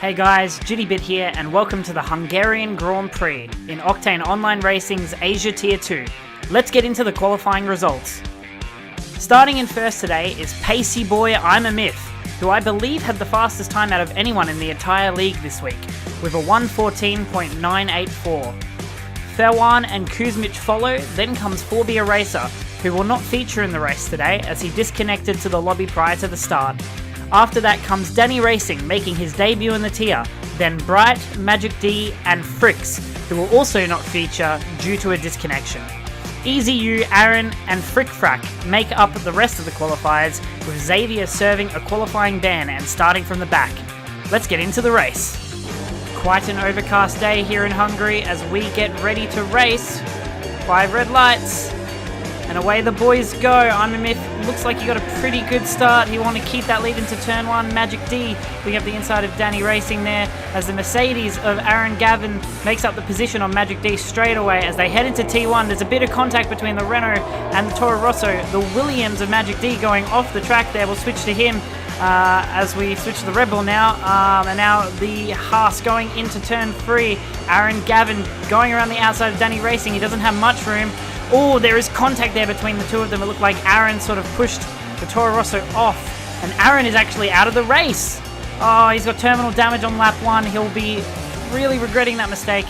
Hey guys, Jiddybit here and welcome to the Hungarian Grand Prix in Octane Online Racing's Asia Tier 2. Let's get into the qualifying results. Starting in first today is Pacey Boy I'm a Myth, who I believe had the fastest time out of anyone in the entire league this week, with a 1:14.984. Ferwan and Kuzmic follow, then comes Forbia Racer, who will not feature in the race today as he disconnected to the lobby prior to the start. After that comes Danny Racing, making his debut in the tier, then Bright, Magic D and Frix, who will also not feature due to a disconnection. Easy U, Aaron and Frickfrack make up the rest of the qualifiers, with Xavier serving a qualifying ban and starting from the back. Let's get into the race. Quite an overcast day here in Hungary as we get ready to race. 5 red lights. And away the boys go. I'm a Myth looks like he got a pretty good start. He want to keep that lead into turn 1. Magic D picking up the inside of Danny Racing there as the Mercedes of Aaron Gavin makes up the position on Magic D straight away as they head into T1. There's a bit of contact between the Renault and the Toro Rosso. The Williams of Magic D going off the track there. We'll switch to him as we switch to the Red Bull now. And now the Haas going into turn 3. Aaron Gavin going around the outside of Danny Racing. He doesn't have much room. Oh, there is contact there between the two of them. It looked like Aaron sort of pushed the Toro Rosso off. And Aaron is actually out of the race. Oh, he's got terminal damage on lap 1. He'll be really regretting that mistake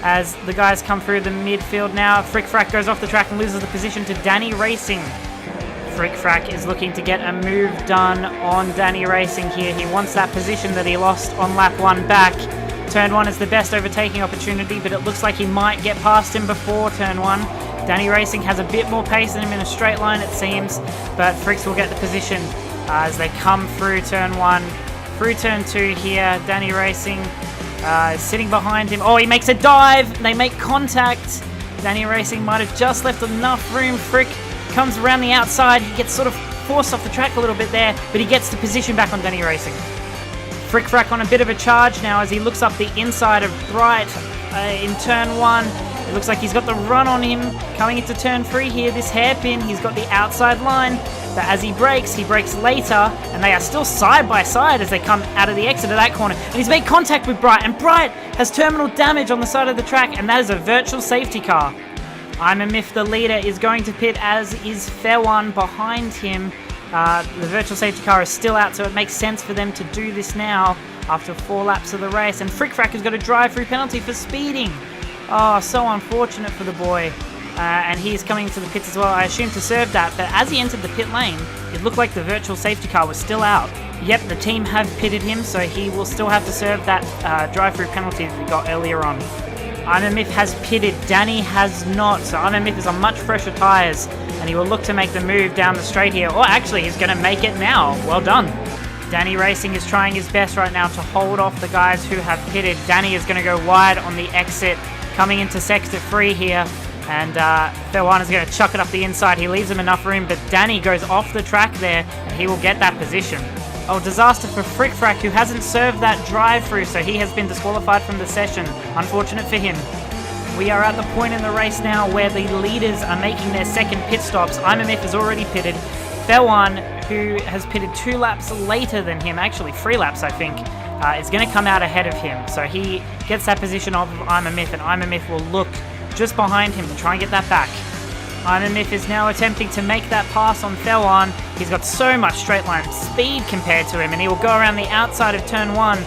as the guys come through the midfield now. Frickfrack goes off the track and loses the position to Danny Racing. Frickfrack is looking to get a move done on Danny Racing here. He wants that position that he lost on lap 1 back. Turn 1 is the best overtaking opportunity, but it looks like he might get past him before turn 1. Danny Racing has a bit more pace than him in a straight line, it seems, but Frix will get the position as they come through turn 1. Through turn 2 here, Danny Racing is sitting behind him. Oh, he makes a dive. They make contact. Danny Racing might have just left enough room. Frick comes around the outside. He gets sort of forced off the track a little bit there, but he gets the position back on Danny Racing. Frickfrack on a bit of a charge now as he looks up the inside of Bright in turn 1. It looks like he's got the run on him coming into turn 3 here. This hairpin, he's got the outside line. But as he brakes later, and they are still side by side as they come out of the exit of that corner. And he's made contact with Bright, and Bright has terminal damage on the side of the track, and that is a virtual safety car. I'm a Myth, the leader, is going to pit, as is Fairone behind him. The virtual safety car is still out, so it makes sense for them to do this now after 4 laps of the race. And Frickfrack has got a drive-through penalty for speeding. Oh, so unfortunate for the boy. And he's coming to the pits as well, I assume to serve that. But as he entered the pit lane, it looked like the virtual safety car was still out. Yep, the team have pitted him, so he will still have to serve that drive-through penalty that he got earlier on. I'm a Myth has pitted, Danny has not. So I'm a Myth is on much fresher tyres, and he will look to make the move down the straight here. Or actually, he's going to make it now. Well done. Danny Racing is trying his best right now to hold off the guys who have pitted. Danny is going to go wide on the exit, coming into sector 3 here, and Ferwan is going to chuck it up the inside. He leaves him enough room, but Danny goes off the track there, and he will get that position. Oh, disaster for Frickfrack, who hasn't served that drive-through, so he has been disqualified from the session. Unfortunate for him. We are at the point in the race now where the leaders are making their second pit stops. I'm a Myth has already pitted. Ferwan, who has pitted 2 laps later than him, actually 3 laps I think, is going to come out ahead of him. So he gets that position of I'm a Myth, and I'm a Myth will look just behind him to try and get that back. I'm a Myth is now attempting to make that pass on Ferwan. He's got so much straight line speed compared to him, and he will go around the outside of turn 1.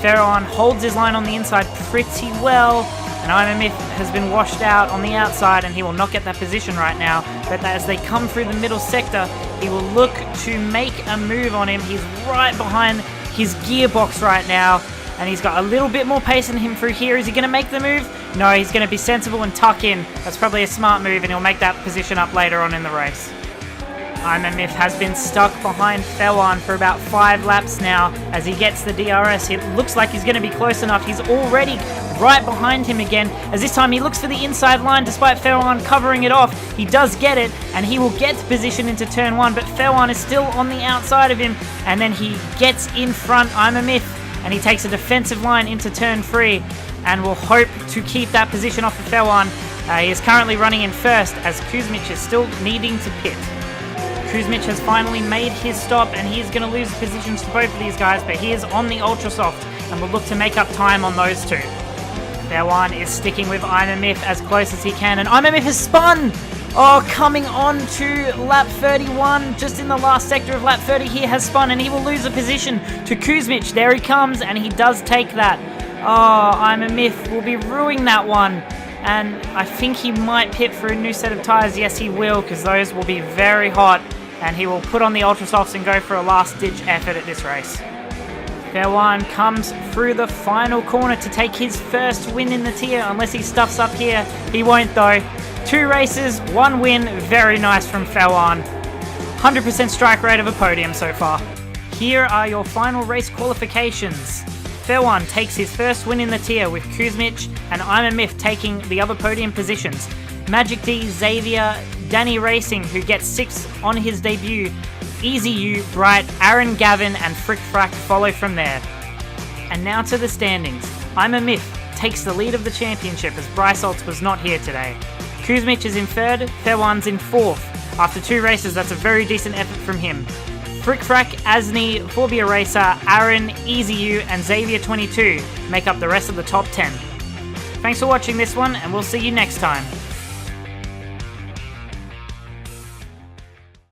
Ferwan holds his line on the inside pretty well, and I'm a Myth has been washed out on the outside, and he will not get that position right now. But as they come through the middle sector, he will look to make a move on him. He's right behind his gearbox right now, and he's got a little bit more pace than him through here. Is he going to make the move? No, he's going to be sensible and tuck in. That's probably a smart move, and he'll make that position up later on in the race. I'm a Myth has been stuck behind Ferwan for about 5 laps now as he gets the DRS. It looks like he's going to be close enough. He's already right behind him again, as this time he looks for the inside line despite Ferwan covering it off. He does get it, and he will get position into turn 1, but Ferwan is still on the outside of him, and then he gets in front. I'm a Myth, and he takes a defensive line into turn 3 and will hope to keep that position off of Ferwan. He is currently running in first as Kuzmic is still needing to pit. Kuzmic has finally made his stop, and he is going to lose positions to both of these guys, but he is on the ultra soft. and will look to make up time on those two. Fair One is sticking with I'm a Myth as close as he can, and I'm a Myth has spun! Oh, coming on to lap 31, just in the last sector of lap 30, he has spun, and he will lose a position to Kuzmic. There he comes, and he does take that. Oh, I'm a Myth will be ruining that one, and I think he might pit for a new set of tyres. Yes, he will, because those will be very hot, and he will put on the Ultra Softs and go for a last-ditch effort at this race. Fair One comes through the final corner to take his first win in the tier, unless he stuffs up here. He won't though. 2 races, 1 win, very nice from Fair One. 100% strike rate of a podium so far. Here are your final race qualifications. Fair One takes his first win in the tier with Kuzmic and I'm a Myth taking the other podium positions. Magic D, Xavier, Danny Racing, who gets 6 on his debut, Easy U, Bright, Aaron, Gavin, and Frick Frack follow from there. And now to the standings. I'm a Myth takes the lead of the championship as Bryce Olds was not here today. Kuzmic is in 3rd, Fair One's in 4th. After 2 races, that's a very decent effort from him. Frick Frack, Asni, Forbia Racer, Aaron, Easy U, and Xavier22 make up the rest of the top 10. Thanks for watching this one, and we'll see you next time.